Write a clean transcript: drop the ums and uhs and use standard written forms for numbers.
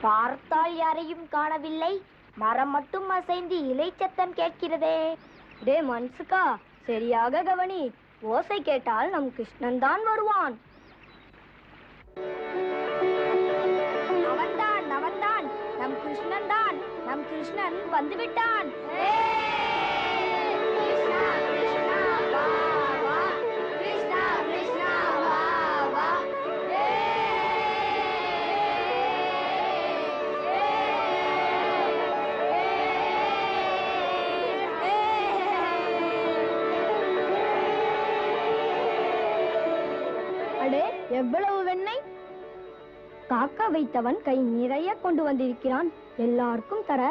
பார்த்தால் யாரையும் காணவில்லை. மரம் மட்டும் அசைந்து இலை சத்தம் கேட்கிறதே. டே மன்சுக்கா, சரியாக கவனி. ஓசை கேட்டால் நம் கிருஷ்ணன் தான் வருவான். அவன்தான் அவன்தான், நம் கிருஷ்ணன் தான். நம் கிருஷ்ணன் வந்துவிட்டான். அடே, எவ்வளவு வெண்ணெய்! காக்கா வைத்தவன் கை நிறைய கொண்டு வந்திருக்கிறான். எல்லாருக்கும் தர